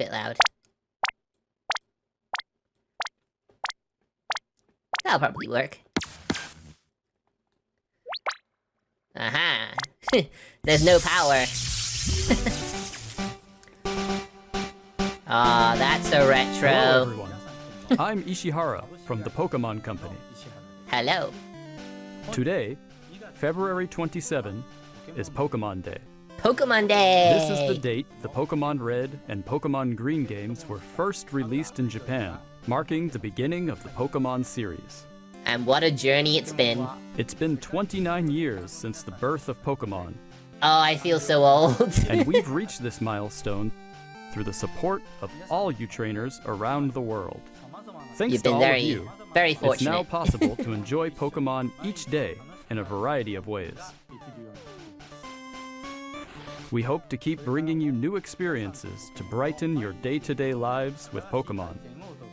bit loud. That'll probably work. Aha! There's no power. Aw, that's a retro. Hello, everyone. I'm Ishihara from the Pokemon Company. Hello. Today, February 27, is Pokemon Day. Pokemon Day! This is the date the Pokemon Red and Pokemon Green games were first released in Japan, marking the beginning of the Pokemon series. And what a journey it's been. It's been 29 years since the birth of Pokemon. Oh, I feel so old. And we've reached this milestone through the support of all you trainers around the world. Thanks You've to been all very, of you, very fortunate. it's now possible to enjoy Pokemon each day in a variety of ways. We hope to keep bringing you new experiences to brighten your day-to-day lives with Pokemon.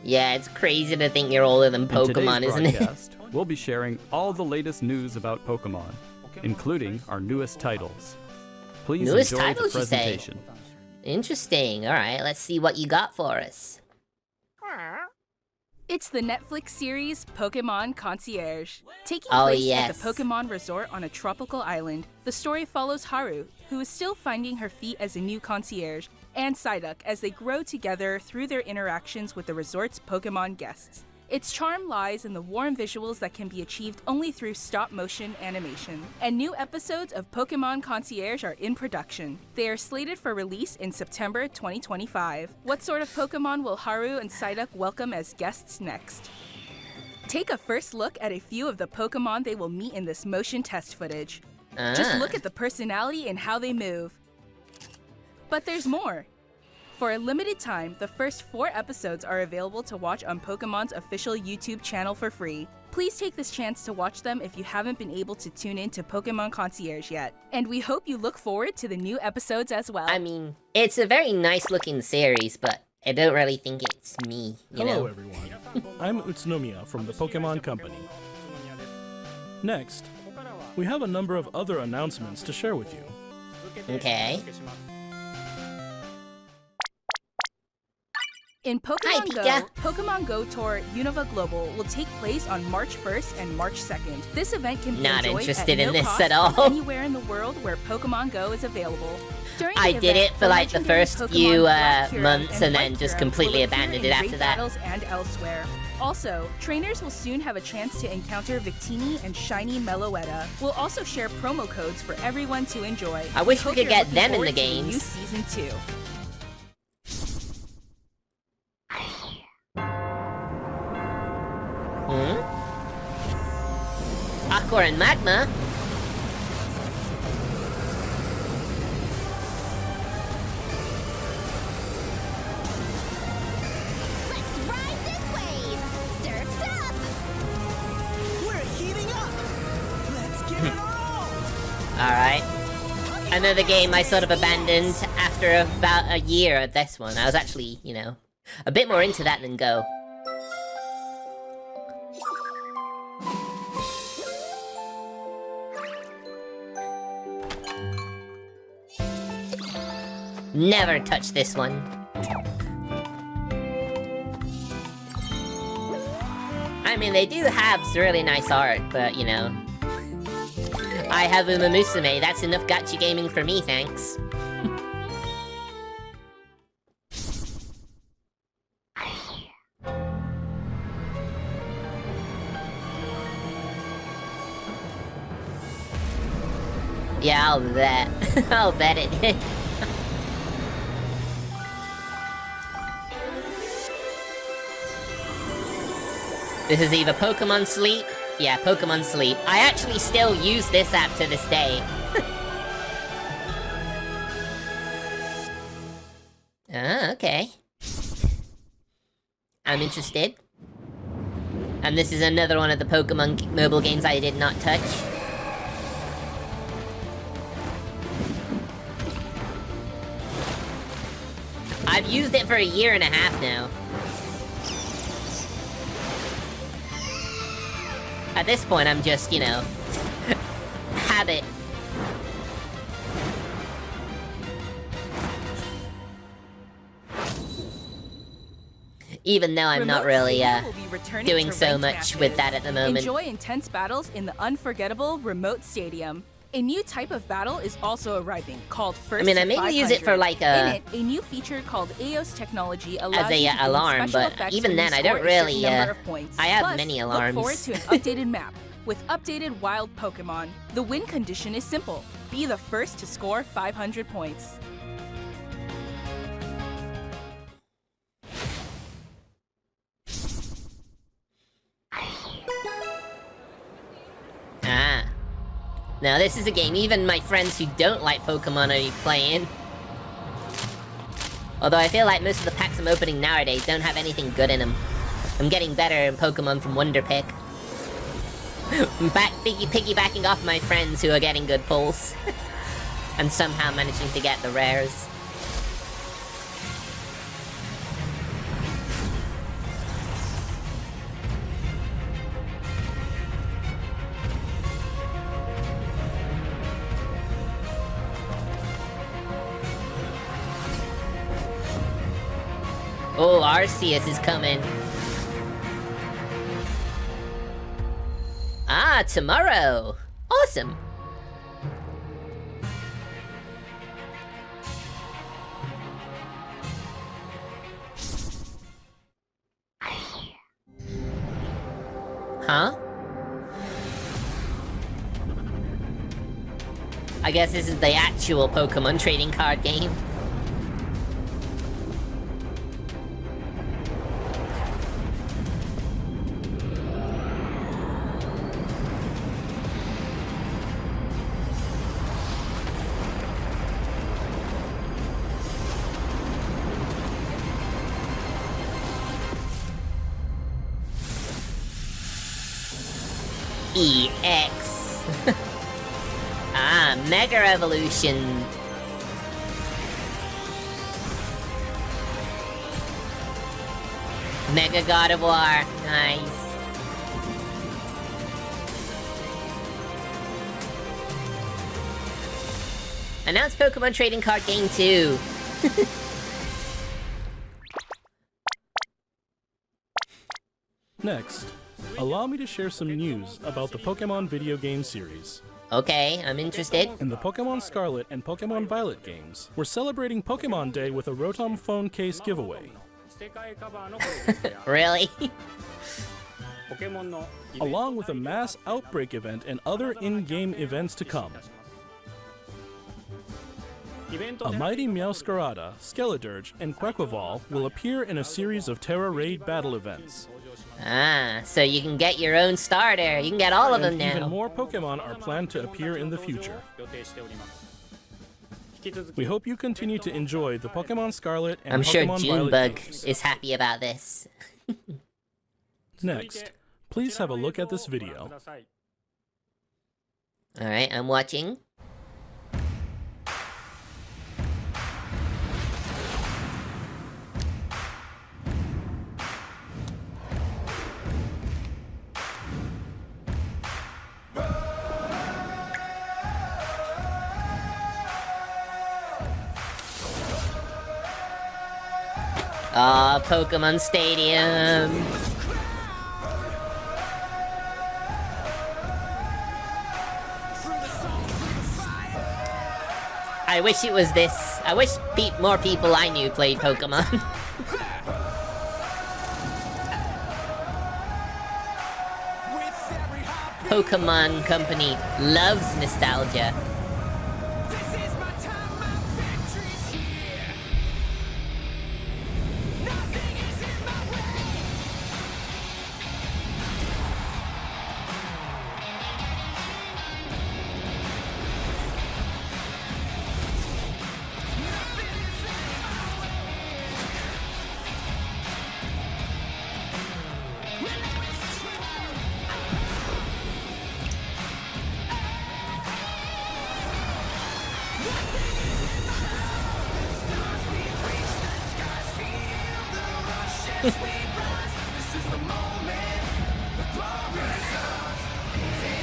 Yeah, it's crazy to think you're older than Pokemon, isn't it? In today's broadcast, we'll be sharing all the latest news about Pokemon, including our newest titles. Please Newest enjoy titles, the you say? presentation. Interesting. Alright, let's see what you got for us. It's the Netflix series Pokemon Concierge. Taking Oh, place yes. at the Pokemon Resort on a tropical island, the story follows Haru, who is still finding her feet as a new concierge, and Psyduck as they grow together through their interactions with the resort's Pokemon guests. Its charm lies in the warm visuals that can be achieved only through stop-motion animation. And new episodes of Pokemon Concierge are in production. They are slated for release in September 2025. What sort of Pokemon will Haru and Psyduck welcome as guests next? Take a first look at a few of the Pokemon they will meet in this motion test footage. Just look at the personality and how they move. But there's more. For a limited time, the first 4 episodes are available to watch on Pokemon's official YouTube channel for free. Please take this chance to watch them if you haven't been able to tune in to Pokemon Concierge yet. And we hope you look forward to the new episodes as well. I mean, it's a very nice looking series, but I don't really think it's me, you Hello know? everyone, I'm Utsunomiya from the Pokemon Company. Next, we have a number of other announcements to share with you. Okay. In Hi, Pokemon Go, Pika. Pokemon Go Tour Unova Global will take place on March 1st and March 2nd. This event can be Not enjoyed interested at in no this cost at all. anywhere in the world where Pokemon Go is available. During the I did event, it for like the legendary first Pokemon few Black Kyurem months and then White just Kyurem completely will appear abandoned in it after raid that. battles and elsewhere. Also, trainers will soon have a chance to encounter Victini and Shiny Meloetta. We'll also share promo codes for everyone to enjoy. I wish we hope could you're get looking them in forward the to new games. Season 2. Aqua and Magma? Let's ride this wave! Surf's up! We're heating up! Let's give it our all! Alright. Another game I sort of abandoned after about a year of this one. I was actually, you know, a bit more into that than Go. Never touch this one. I mean, they do have really nice art, but, you know, I have Uma Musume, that's enough gacha gaming for me, thanks. Yeah, I'll bet. I'll bet it. This is either Pokemon Sleep. Yeah, Pokemon Sleep. I actually still use this app to this day. Ah, okay. I'm interested. And this is another one of the Pokemon mobile games I did not touch. I've used it for a year and a half now. At this point, I'm just, you know, habit. Even though I'm not Remote really Stadium will be returning doing to so ranked much matches. with that at the moment. Enjoy intense battles in the unforgettable Remote Stadium. A new type of battle is also arriving, called First I mean, I to maybe use it for 500. like In a it, a new feature called AOS technology allows as a you to gain alarm, special but effects even when you then, I don't score a certain really. number of points. I have Plus, many look alarms. forward to an updated map with updated wild Pokemon. The win condition is simple: be the first to score 500 points. Ah. Now this is a game even my friends who don't like Pokemon are playing. Although I feel like most of the packs I'm opening nowadays don't have anything good in them. I'm getting better in Pokemon from Wonder Pick. I'm piggybacking off my friends who are getting good pulls. And somehow managing to get the rares. Oh, Arceus is coming. Ah, tomorrow. Awesome. Huh? I guess this is the actual Pokemon trading card game. EX. Ah, Mega Evolution. Mega God of War. Nice. Announced Pokemon Trading Card Game 2. Next, allow me to share some news about the Pokemon video game series. Okay, I'm interested. In the Pokemon Scarlet and Pokemon Violet games, we're celebrating Pokemon Day with a Rotom phone case giveaway. Really? Along with a mass outbreak event and other in-game events to come. A mighty Meowscarada, Skeledirge, and Quaquaval will appear in a series of Terra Raid battle events. Ah, so you can get your own starter. You can get all of them And even now. more Pokemon are planned to appear in the future. We hope you continue to enjoy the Pokemon Scarlet and I'm sure Pokemon Violet Junebug games. is happy about this. Next, please have a look at this video. Alright, I'm watching. Ah, Pokemon Stadium. I wish it was this. I wish more people I knew played Pokemon. Pokemon Company loves nostalgia.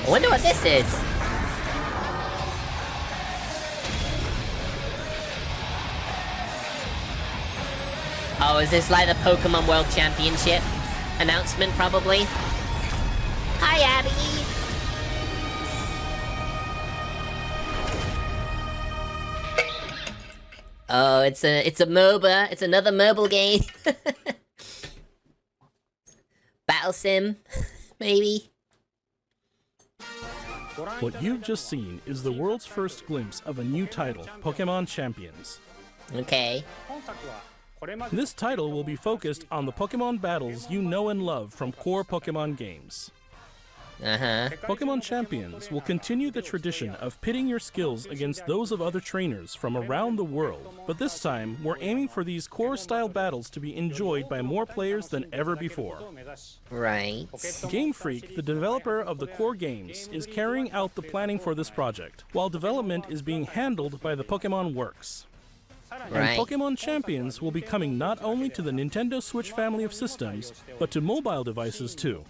I wonder what this is. Oh, is this like the Pokemon World Championship announcement, probably? Hi, Abby! Oh, it's a MOBA. It's another mobile game. Battle sim, maybe? What you've just seen is the world's first glimpse of a new title, Pokemon Champions. Okay. This title will be focused on the Pokemon battles you know and love from core Pokemon games. Uh-huh. Pokemon Champions will continue the tradition of pitting your skills against those of other trainers from around the world, but this time we're aiming for these core-style battles to be enjoyed by more players than ever before. Right. Game Freak, the developer of the core games, is carrying out the planning for this project, while development is being handled by the Pokemon Works. And Right. Pokemon Champions will be coming not only to the Nintendo Switch family of systems, but to mobile devices too.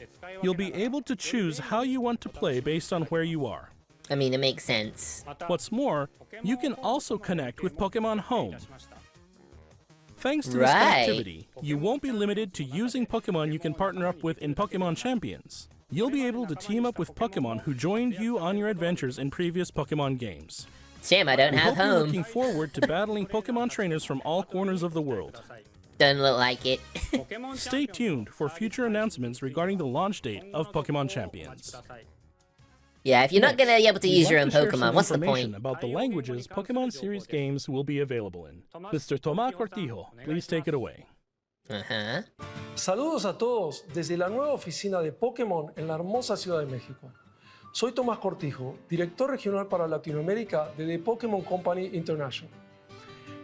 You'll be able to choose how you want to play based on where you are. I mean, it makes sense. What's more, you can also connect with Pokemon Home. Thanks to this Right. connectivity, you won't be limited to using Pokemon you can partner up with in Pokemon Champions. You'll be able to team up with Pokemon who joined you on your adventures in previous Pokemon games. Shame I don't We have hope you're home. looking forward to battling Pokemon trainers from all corners of the world. Doesn't look like it. Stay tuned for future announcements regarding the launch date of Pokemon Champions. Yeah, if you're not gonna be able to We'd use like your to own share some Pokemon, what's the information point? about the languages Pokemon series games will be available in. Mr. Tomás Cortijo, please take it away. Uh-huh. Saludos a todos desde la nueva oficina de Pokémon en la hermosa Ciudad de México. Soy Tomás Cortijo, director regional para Latinoamérica de The Pokémon Company International.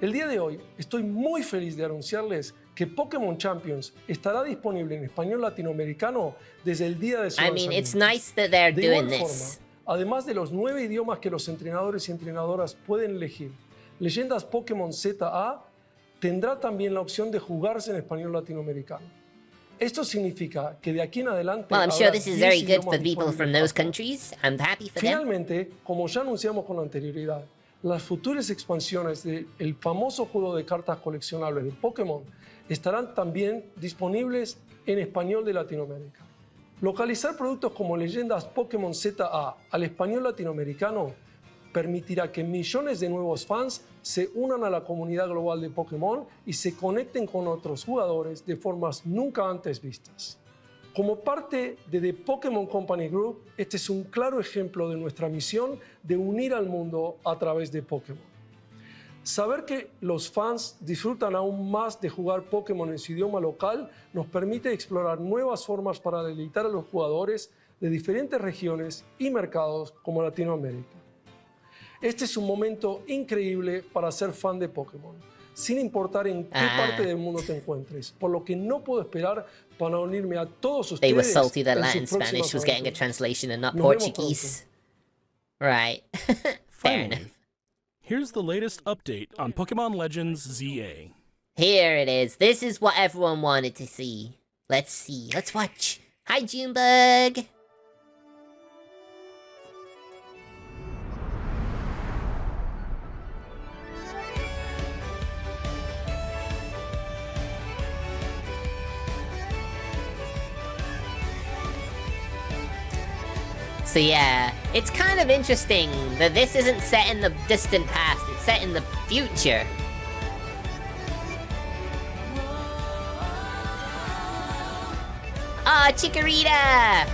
El día de hoy estoy muy feliz de anunciarles que Pokémon Champions estará disponible en español latinoamericano desde el día de su I mean, lanzamiento. it's nice that they're De doing igual this. forma, además de los 9 idiomas que los entrenadores y entrenadoras pueden elegir, Leyendas Pokémon ZA tendrá también la opción de jugarse en español latinoamericano. Esto significa que de aquí en adelante Well, I'm sure habrá this is 10 very good idiomas for people from disponibles those para countries. I'm happy for them. Finalmente, como ya anunciamos con anterioridad, las futuras expansiones del famoso juego de cartas coleccionables de Pokémon estarán también disponibles en español de Latinoamérica. Localizar productos como Leyendas Pokémon ZA al español latinoamericano permitirá que millones de nuevos fans se unan a la comunidad global de Pokémon y se conecten con otros jugadores de formas nunca antes vistas. Como parte de The Pokémon Company Group, este es un claro ejemplo de nuestra misión de unir al mundo a través de Pokémon. Saber que los fans disfrutan aún más de jugar Pokémon en su idioma local nos permite explorar nuevas formas para deleitar a los jugadores de diferentes regiones y mercados como Latinoamérica. Este es un momento increíble para ser fan de Pokémon, sin importar en qué parte del mundo te encuentres, por lo que no puedo esperar para unirme a todos ustedes. They were salty that en sus Latin próximas Spanish was getting a aventuras. translation and not Nos vemos Portuguese. Right. Fair enough. Finally, here's the latest update on Pokemon Legends ZA. Here it is. This is what everyone wanted to see. Let's see. Let's watch. Hi, Junebug. So yeah, it's kind of interesting that this isn't set in the distant past, it's set in the future. Ah, Chikorita!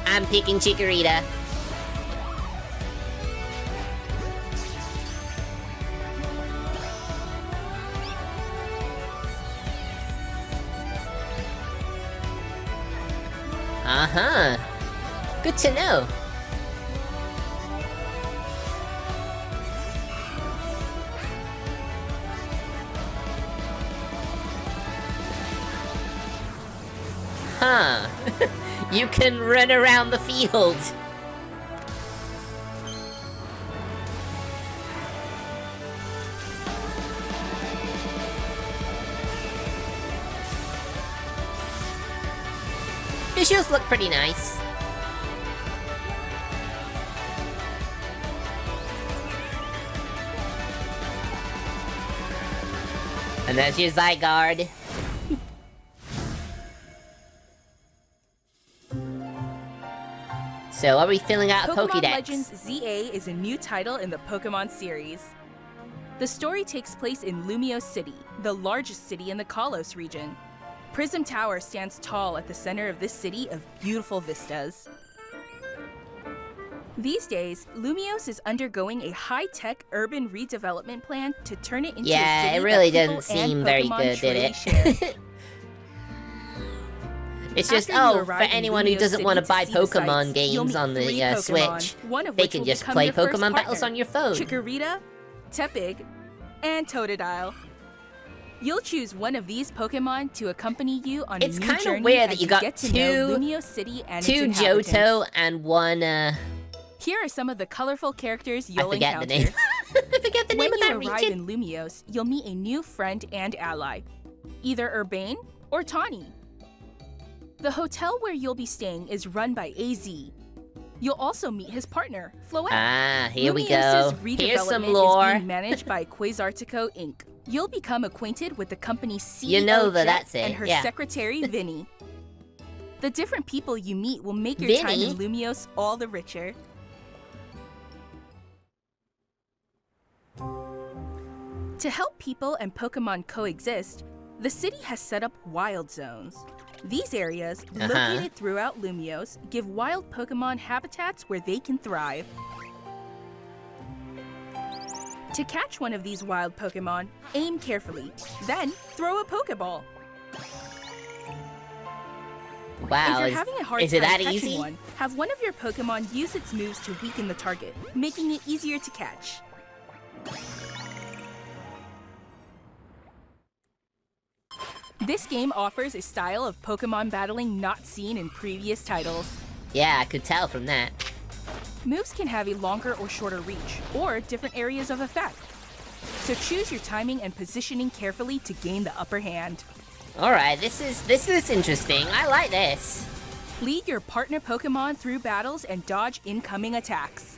I'm picking Chikorita. Uh-huh. Good to know. Huh. You can run around the field. Visuals look pretty nice. And there's your Zygarde. So, are we filling out a Pokemon Pokédex? Legends ZA is a new title in the Pokemon series. The story takes place in Lumiose City, the largest city in the Kalos region. Prism Tower stands tall at the center of this city of beautiful vistas. These days, Lumiose is undergoing a high-tech urban redevelopment plan to turn it into a Yeah, city it really that people doesn't and seem very Pokemon good, did truly it? share. It's just, After you oh, for arrive in anyone who Lumiose doesn't City want to to buy see the Pokemon sights, games you'll meet on the 3 Pokemon, Switch, one of they which can will just become play your first Pokemon battles partner. on your phone. Chikorita, Tepig, and Totodile. You'll choose one of these Pokemon to accompany you on It's a new kinda journey weird that as you got get to know two- Lumiose City and Two its inhabitants. Johto and one, Here are some of the colorful characters I you'll forget encounter. the name. I forget the When name of you that arrive region. in Lumiose, you'll meet a new friend and ally, either Urbane or Tawny. The hotel where you'll be staying is run by AZ. You'll also meet his partner, Floette. Ah, here we Lumiose's go. redevelopment Here's some is lore. being managed by Quasartico Inc. You'll become acquainted with the company's CEO You know that Jet that's it, and her yeah. secretary Vinny. The different people you meet will make your time Vinny? in Lumiose all the richer. To help people and Pokemon coexist, the city has set up wild zones. These areas, located throughout Lumiose, give wild Pokemon habitats where they can thrive. To catch one of these wild Pokemon, aim carefully, then throw a Pokeball. Wow, If you're having a hard is time it that catching easy? one, have one of your Pokemon use its moves to weaken the target, making it easier to catch. This game offers a style of Pokemon battling not seen in previous titles. Yeah, I could tell from that. Moves can have a longer or shorter reach, or different areas of effect. So choose your timing and positioning carefully to gain the upper hand. Alright, this is interesting. I like this. Lead your partner Pokemon through battles and dodge incoming attacks.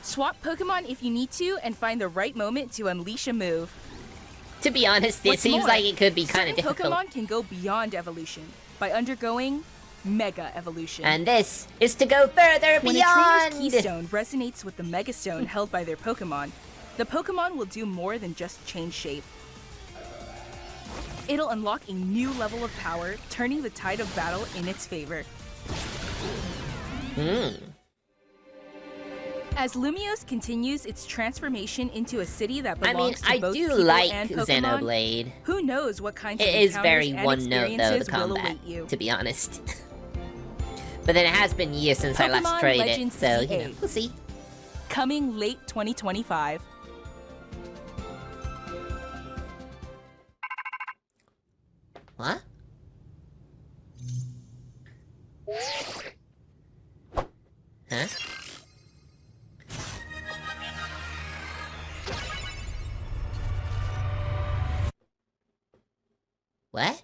Swap Pokemon if you need to and find the right moment to unleash a move. To be honest, it What's seems more, like it could be kind of certain difficult. Pokemon can go beyond evolution by undergoing Mega Evolution. And this is to go further When beyond! a trainer's keystone resonates with the Megastone held by their Pokemon, the Pokemon will do more than just change shape. It'll unlock a new level of power, turning the tide of battle in its favor. As Lumiose continues its transformation into a city that belongs to I both do people like and Pokemon, Xenoblade. who knows what kinds of It is encounters very and one note though, the experiences will combat, await you. to be honest. But then it has been years since I last Pokemon played Legends it, so you CA. know, we'll see. Coming late 2025. What? Huh? What?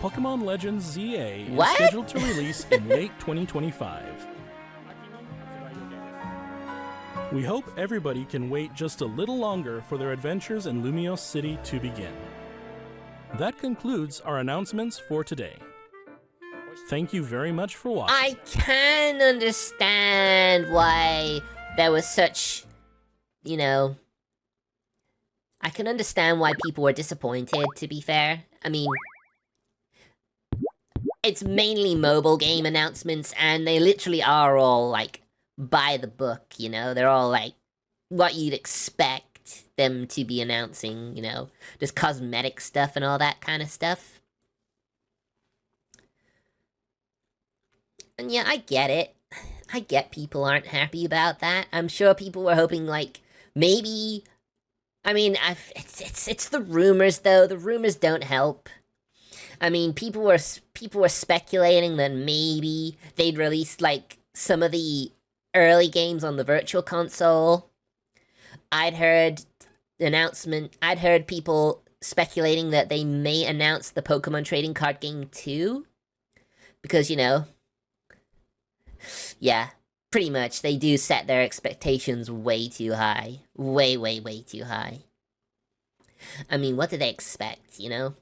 Pokemon Legends ZA What? is scheduled to release in late 2025. We hope everybody can wait just a little longer for their adventures in Lumiose City to begin. That concludes our announcements for today. Thank you very much for watching. I can understand why there was such, you know... I can understand why people were disappointed, to be fair. I mean... It's mainly mobile game announcements, and they literally are all, like, by the book, you know? They're all, like, what you'd expect them to be announcing, you know? Just cosmetic stuff and all that kind of stuff. And yeah, I get it. I get people aren't happy about that. I'm sure people were hoping, like, maybe... I mean, it's the rumors, though. The rumors don't help. I mean, people were speculating that maybe they'd release, like, some of the early games on the Virtual Console. I'd heard people speculating that they may announce the Pokemon Trading Card Game too. Because, you know... Yeah. pretty much, they do set their expectations way too high. Way, way, way too high. I mean, what do they expect, you know?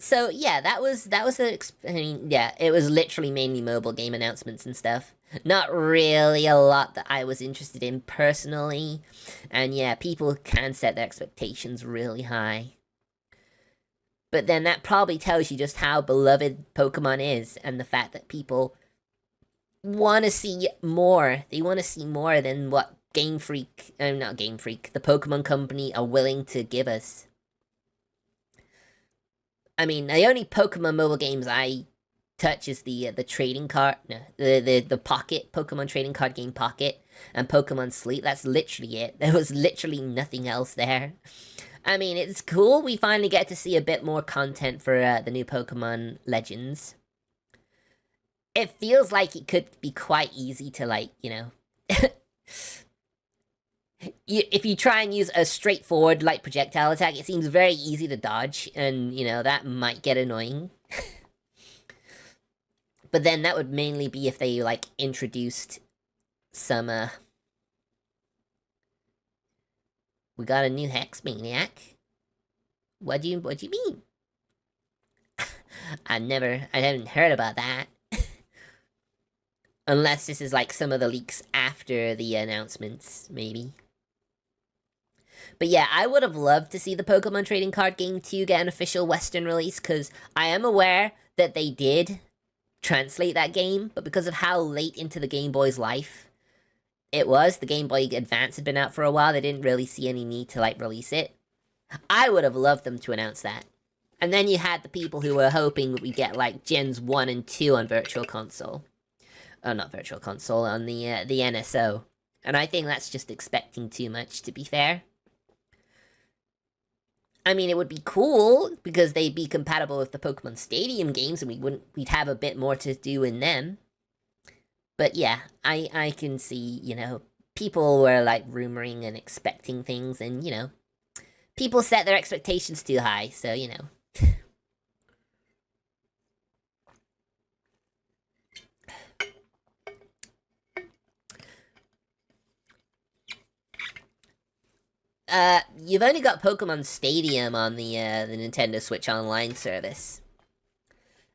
So yeah, I mean, yeah, it was literally mainly mobile game announcements and stuff. Not really a lot that I was interested in personally. And yeah, people can set their expectations really high. But then that probably tells you just how beloved Pokemon is, and the fact that people want to see more. They want to see more than what not Game Freak, the Pokemon Company are willing to give us. I mean, the only Pokemon mobile games I touch is the trading card, no, the Pocket, Pokemon trading card game Pocket, and Pokemon Sleep. That's literally it. There was literally nothing else there. I mean, it's cool. We finally get to see a bit more content for the new Pokemon Legends. It feels like it could be quite easy to, like, you know... if you try and use a straightforward light projectile attack, it seems very easy to dodge, and, you know, that might get annoying. But then that would mainly be if they, like, introduced some, We got a new Hex Maniac? What do you mean? I haven't heard about that. Unless this is, like, some of the leaks after the announcements, maybe. But yeah, I would have loved to see the Pokemon Trading Card Game 2 get an official Western release, because I am aware that they did translate that game, but because of how late into the Game Boy's life the Game Boy Advance had been out for a while, they didn't really see any need to, like, release it. I would have loved them to announce that. And then you had the people who were hoping that we'd get, like, Gens 1 and 2 on Virtual Console. Oh, not Virtual Console, on the NSO. And I think that's just expecting too much, to be fair. I mean, it would be cool, because they'd be compatible with the Pokemon Stadium games, and we'd have a bit more to do in them. But yeah, I can see, you know, people were, like, rumoring and expecting things, and, you know, people set their expectations too high, so, you know. You've only got Pokemon Stadium on the Nintendo Switch Online service.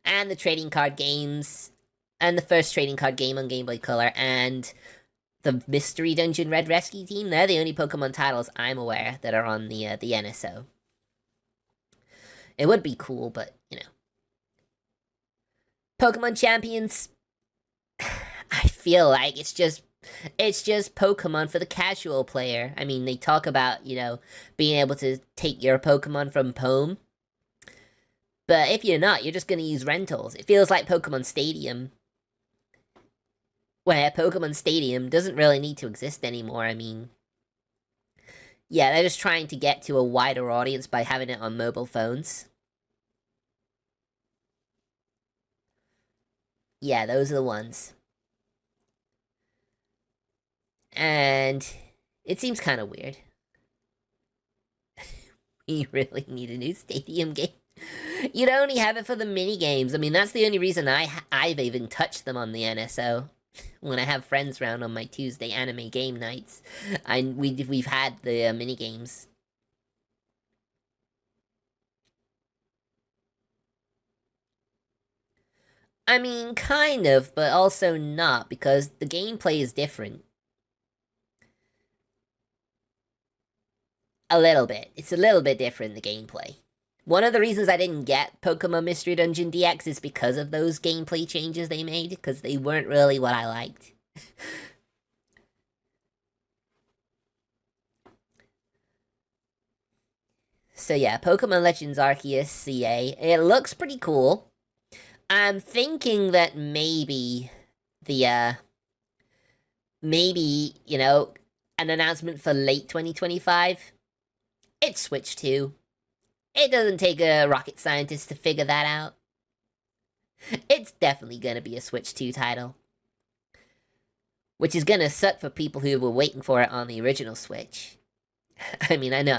And the trading card games, and the first trading card game on Game Boy Color, and the Mystery Dungeon Red Rescue Team. They're the only Pokemon titles I'm aware that are on the NSO. It would be cool, but, you know. Pokemon Champions, I feel like it's just Pokemon for the casual player. I mean, they talk about, you know, being able to take your Pokemon from home. But if you're not, you're just going to use rentals. It feels like Pokemon Stadium, where Pokemon Stadium doesn't really need to exist anymore. I mean, yeah, they're just trying to get to a wider audience by having it on mobile phones. Yeah, those are the ones. And it seems kind of weird. We really need a new Stadium game. You'd only have it for the mini games. I mean, that's the only reason I've even touched them on the NSO. When I have friends round on my Tuesday anime game nights, we've had the mini games. I mean, kind of, but also not, because the gameplay is different. A little bit. It's a little bit different, the gameplay. One of the reasons I didn't get Pokemon Mystery Dungeon DX is because of those gameplay changes they made, because they weren't really what I liked. So yeah, Pokemon Legends Arceus CA. It looks pretty cool. I'm thinking that maybe maybe, you know, an announcement for late 2025. It's Switch 2. It doesn't take a rocket scientist to figure that out. It's definitely gonna be a Switch 2 title. Which is gonna suck for people who were waiting for it on the original Switch. I mean, I know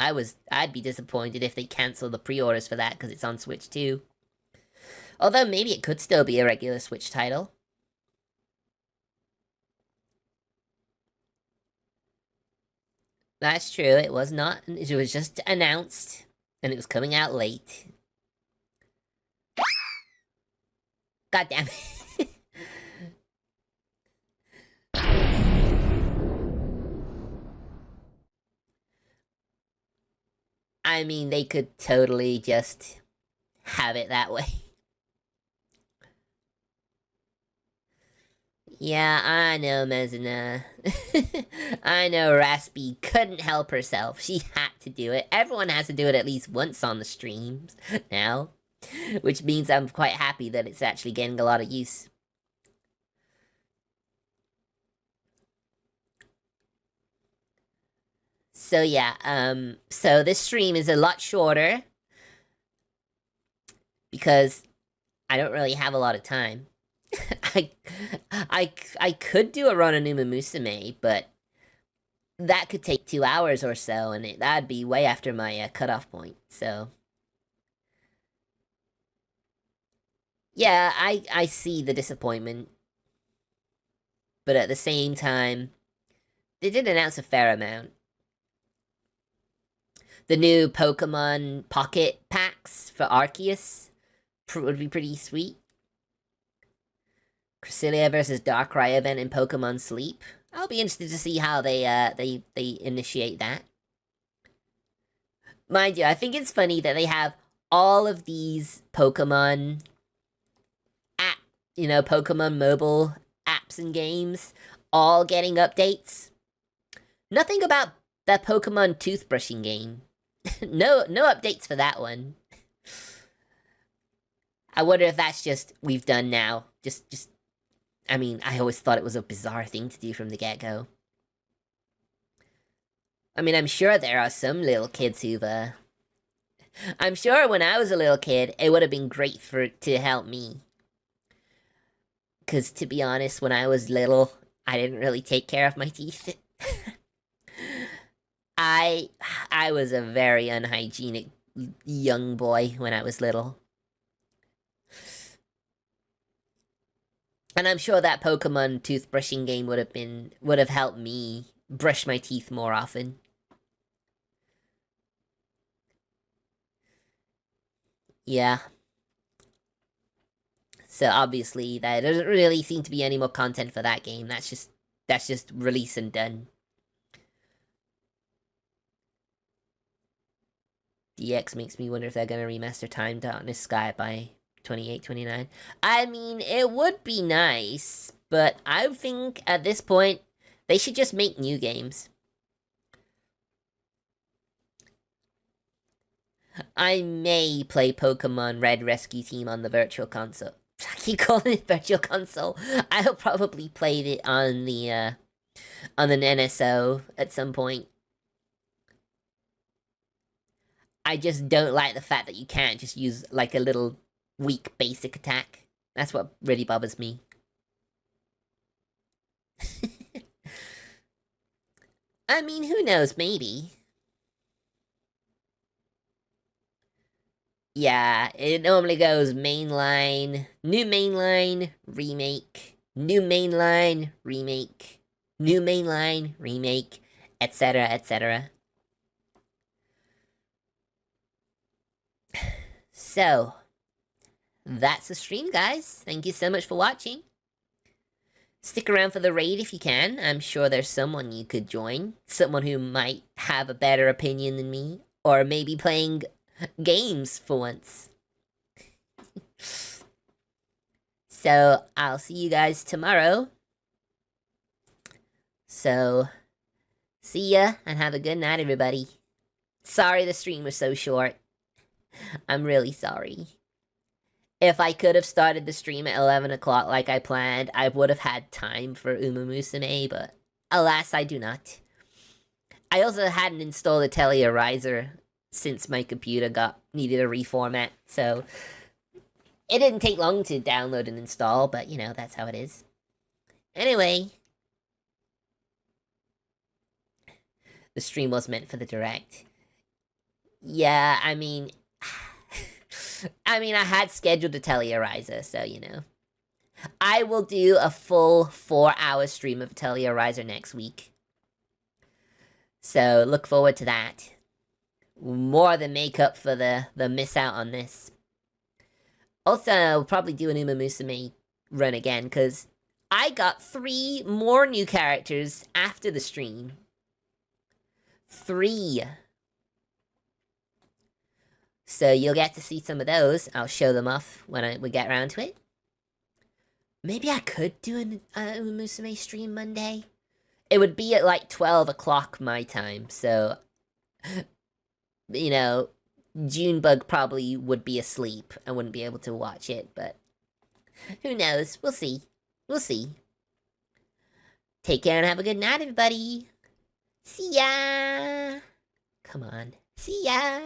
I'd be disappointed if they cancel the pre-orders for that because it's on Switch too. Although maybe it could still be a regular Switch title. That's true, it was not, it was just announced, and it was coming out late. God damn it. I mean, they could totally just have it that way. Yeah, I know, Mezina. I know Raspy couldn't help herself. She had to do it. Everyone has to do it at least once on the streams now. Which means I'm quite happy that it's actually getting a lot of use. So yeah, so this stream is a lot shorter. Because I don't really have a lot of time. I could do a Rononuma Musume, but that could take 2 hours or so, and that'd be way after my cutoff point, so... Yeah, I see the disappointment. But at the same time, they did announce a fair amount. The new Pokemon Pocket Packs for Arceus would be pretty sweet. Cresselia versus Darkrai event in Pokemon Sleep. I'll be interested to see how they initiate that. Mind you, I think it's funny that they have all of these Pokemon Pokemon mobile apps and games all getting updates. Nothing about that Pokemon toothbrushing game. no updates for that one. I wonder if that's just we've done now. I mean, I always thought it was a bizarre thing to do from the get-go. I mean, I'm sure there are some little kids who've, I'm sure when I was a little kid, it would have been great to help me. Because, to be honest, when I was little, I didn't really take care of my teeth. I was a very unhygienic young boy when I was little. And I'm sure that Pokemon toothbrushing game would have helped me brush my teeth more often. Yeah. So obviously there doesn't really seem to be any more content for that game. That's just release and done. DX makes me wonder if they're gonna remaster Time Darkness Sky by 28, 29. I mean, it would be nice, but I think at this point, they should just make new games. I may play Pokemon Red Rescue Team on the Virtual Console. I keep calling it Virtual Console. I'll probably play it on the NSO at some point. I just don't like the fact that you can't just use, like, a little weak basic attack. That's what really bothers me. I mean, who knows, maybe. Yeah, it normally goes mainline, new mainline, remake, new mainline, remake, new mainline, remake, etc., etc. So, that's the stream, guys. Thank you so much for watching. Stick around for the raid if you can. I'm sure there's someone you could join. Someone who might have a better opinion than me. Or maybe playing games for once. So, I'll see you guys tomorrow. So, see ya and have a good night, everybody. Sorry the stream was so short. I'm really sorry. If I could have started the stream at 11 o'clock like I planned, I would have had time for Umamusume, but alas, I do not. I also hadn't installed a Telearizer since my computer needed a reformat, so it didn't take long to download and install, but you know, that's how it is. Anyway, the stream was meant for the direct. Yeah, I mean... I had scheduled to Tellurizer, so, you know. I will do a full 4-hour stream of Tellurizer next week. So, look forward to that. More than make up for the miss out on this. Also, I'll probably do an Uma Musume run again, because I got 3 more new characters after the stream. 3. So you'll get to see some of those. I'll show them off when we get around to it. Maybe I could do an Uma Musume stream Monday. It would be at like 12 o'clock my time, so... You know, Junebug probably would be asleep. I wouldn't be able to watch it, but... Who knows? We'll see. We'll see. Take care and have a good night, everybody. See ya! Come on. See ya!